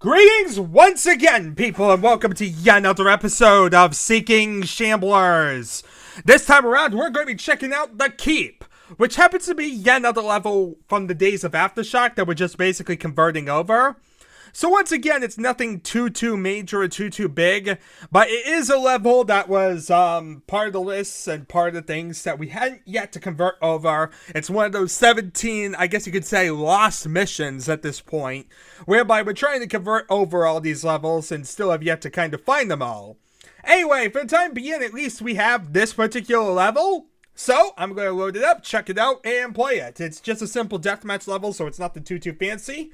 Greetings once again, people, and welcome to yet another episode of Seeking Shamblers. This time around, we're going to be checking out the Keep, which happens to be yet another level from the days of Aftershock that we're just basically converting over. So once again, it's nothing too major or too big, but it is a level that was part of the lists and part of the things that we hadn't yet to convert over. It's one of those 17, I guess you could say, lost missions at this point, whereby we're trying to convert over all these levels and still have yet to kind of find them all. Anyway, for the time being, at least we have this particular level. So, I'm going to load it up, check it out, and play it. It's just a simple deathmatch level, so it's nothing too fancy.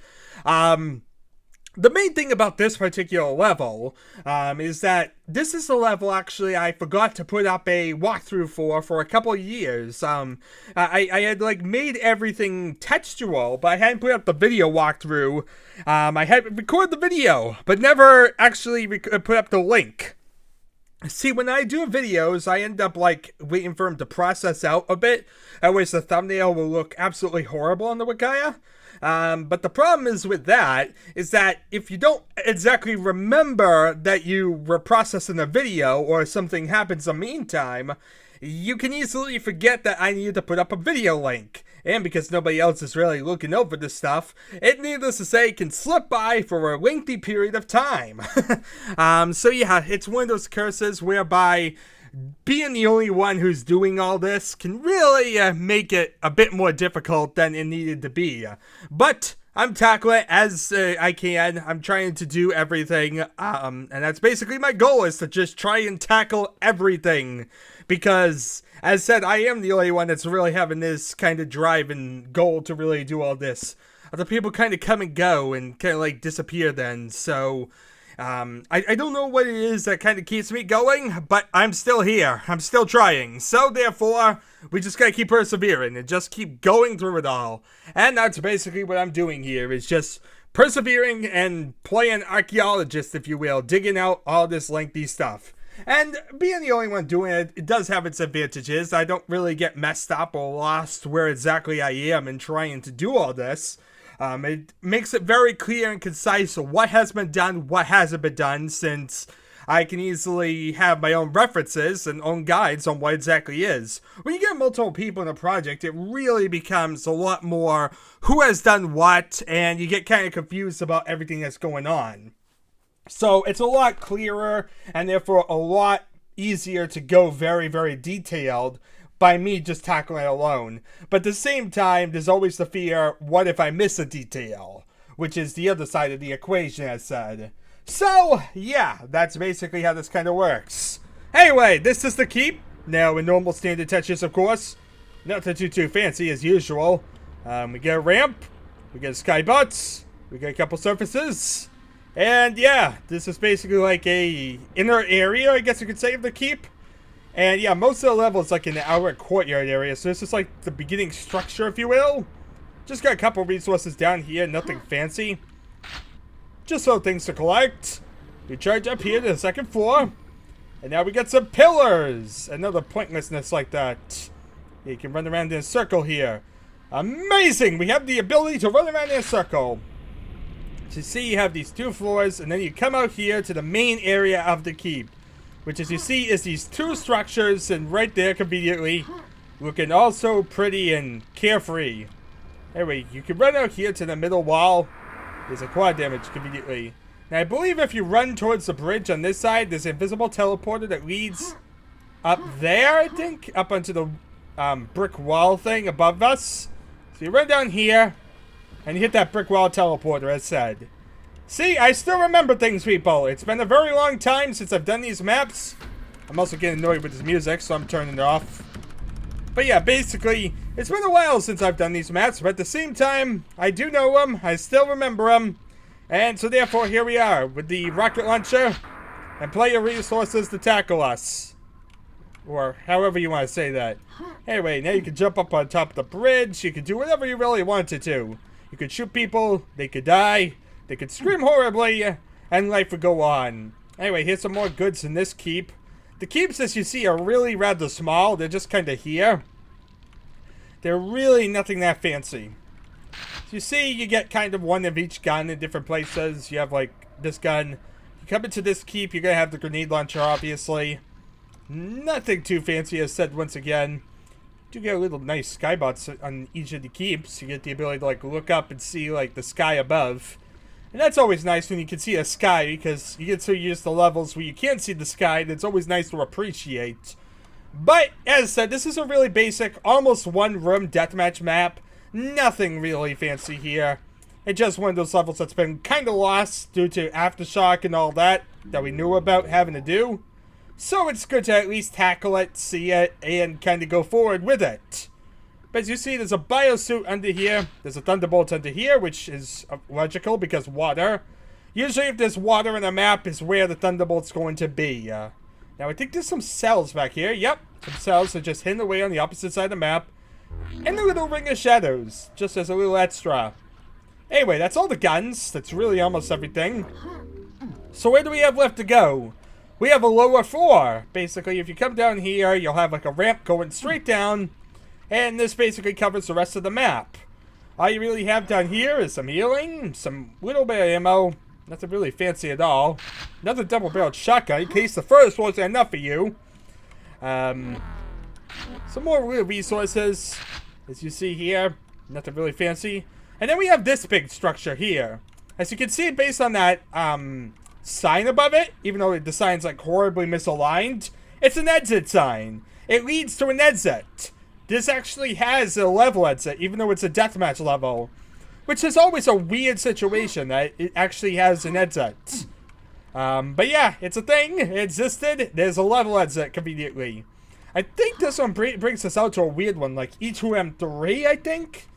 The main thing about this particular level is that this is the level actually I forgot to put up a walkthrough for a couple of years. I had made everything textual, but I hadn't put up the video walkthrough. I had recorded the video, but never actually put up the link. See, when I do videos, I end up waiting for them to process out a bit. Otherwise, the thumbnail will look absolutely horrible on the Wikia. But the problem is with that, is that if you don't exactly remember that you were processing a video or something happens in the meantime, you can easily forget that I needed to put up a video link. And because nobody else is really looking over this stuff, it, needless to say, can slip by for a lengthy period of time. So yeah, it's one of those curses whereby being the only one who's doing all this can really make it a bit more difficult than it needed to be. But I'm tackling it as I can. I'm trying to do everything, and that's basically my goal, is to just try and tackle everything. Because, as said, I am the only one that's really having this kind of drive and goal to really do all this. Other people kind of come and go and kind of disappear then, so I don't know what it is that kind of keeps me going, but I'm still here. I'm still trying. So therefore, we just gotta keep persevering and just keep going through it all. And that's basically what I'm doing here, is just persevering and playing archaeologist, if you will, digging out all this lengthy stuff. And being the only one doing it, it does have its advantages. I don't really get messed up or lost where exactly I am in trying to do all this. It makes it very clear and concise what has been done, what hasn't been done, since I can easily have my own references and own guides on what exactly is. When you get multiple people in a project, it really becomes a lot more who has done what, and you get kind of confused about everything that's going on. So it's a lot clearer, and therefore a lot easier to go very detailed by me just tackling it alone. But at the same time, there's always the fear, what if I miss a detail? Which is the other side of the equation, as said. So, yeah, that's basically how this kind of works. Anyway, this is the Keep. Now, in normal standard touches, of course. Nothing too fancy, as usual. We get a ramp. We get skybots. We get a couple surfaces. And, yeah, this is basically like a inner area, I guess you could say, of the Keep. And yeah, most of the level is in the outer courtyard area, so this is the beginning structure, if you will. Just got a couple resources down here, nothing fancy. Just so things to collect. We charge up here to the second floor. And now we got some pillars. Another pointlessness like that. You can run around in a circle here. Amazing! We have the ability to run around in a circle. So you see, you have these two floors, and then you come out here to the main area of the Keep. Which, as you see, is these two structures, and right there, conveniently, looking also pretty and carefree. Anyway, you can run out here to the middle wall. There's a quad damage, conveniently. Now, I believe if you run towards the bridge on this side, there's an invisible teleporter that leads up there, I think, up onto the brick wall thing above us. So you run down here, and you hit that brick wall teleporter, as said. See, I still remember things, people. It's been a very long time since I've done these maps. I'm also getting annoyed with this music, so I'm turning it off. But yeah, basically, it's been a while since I've done these maps, but at the same time, I do know them, I still remember them. And so therefore, here we are, with the rocket launcher, and player resources to tackle us. Or however you want to say that. Anyway, now you can jump up on top of the bridge, you can do whatever you really wanted to. You could shoot people, they could die. They could scream horribly, and life would go on. Anyway, here's some more goods in this Keep. The Keeps, as you see, are really rather small. They're just kind of here. They're really nothing that fancy. So you see, you get kind of one of each gun in different places. You have, like, this gun. You come into this keep, you're going to have the grenade launcher, obviously. Nothing too fancy, as said once again. You do get a little nice skybots on each of the keeps. You get the ability to, like, look up and see, like, the sky above. And that's always nice when you can see a sky, because you get so used to levels where you can't see the sky, and it's always nice to appreciate. But, as I said, this is a really basic, almost one-room deathmatch map. Nothing really fancy here. It's just one of those levels that's been kind of lost due to Aftershock and all that we knew about having to do. So it's good to at least tackle it, see it, and kind of go forward with it. But as you see, there's a biosuit under here. There's a thunderbolt under here, which is logical because water. Usually if there's water on a map is where the thunderbolt's going to be. Now I think there's some cells back here. Yep, some cells are just hidden away on the opposite side of the map. And a little ring of shadows, just as a little extra. Anyway, that's all the guns. That's really almost everything. So where do we have left to go? We have a lower floor. Basically, if you come down here, you'll have like a ramp going straight down. And this basically covers the rest of the map. All you really have down here is some healing, some little bit of ammo. Nothing really fancy at all. Another double-barreled shotgun in case the first wasn't enough for you. Some more real resources, as you see here. Nothing really fancy. And then we have this big structure here. As you can see, based on that sign above it, even though the sign's like horribly misaligned, it's an exit sign. It leads to an exit. This actually has a level exit, even though it's a deathmatch level. Which is always a weird situation that it actually has an exit. But yeah, it's a thing. It existed. There's a level exit conveniently. I think this one brings us out to a weird one, like E2M3, I think?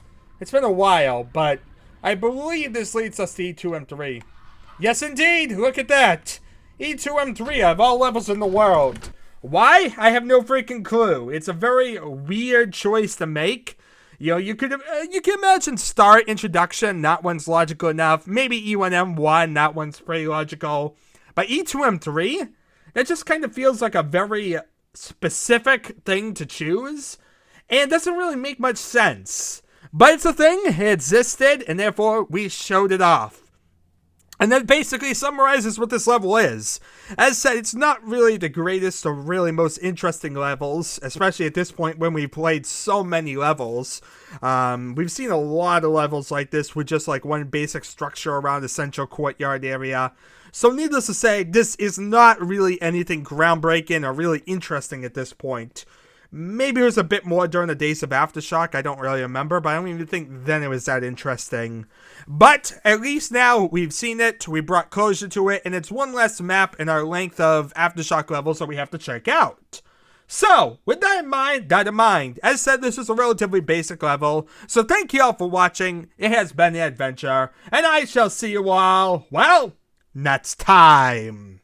It's been a while, but I believe this leads us to E2M3. Yes, indeed! Look at that! E2M3 of all levels in the world. Why? I have no freaking clue. It's a very weird choice to make. You know, you can imagine start, introduction, that one's logical enough. Maybe E1M1, that one's pretty logical. But E2M3? That just kind of feels like a very specific thing to choose. And it doesn't really make much sense. But it's a thing, it existed, and therefore we showed it off. And that basically summarizes what this level is. As said, it's not really the greatest or really most interesting levels, especially at this point when we've played so many levels. We've seen a lot of levels like this with just like one basic structure around the central courtyard area. So needless to say, this is not really anything groundbreaking or really interesting at this point. Maybe it was a bit more during the days of Aftershock, I don't really remember, but I don't even think then it was that interesting. But at least now we've seen it, we brought closure to it, and it's one less map in our length of Aftershock levels that we have to check out. So, with that in mind, as said, this is a relatively basic level, so thank you all for watching, it has been the adventure, and I shall see you all, well, next time.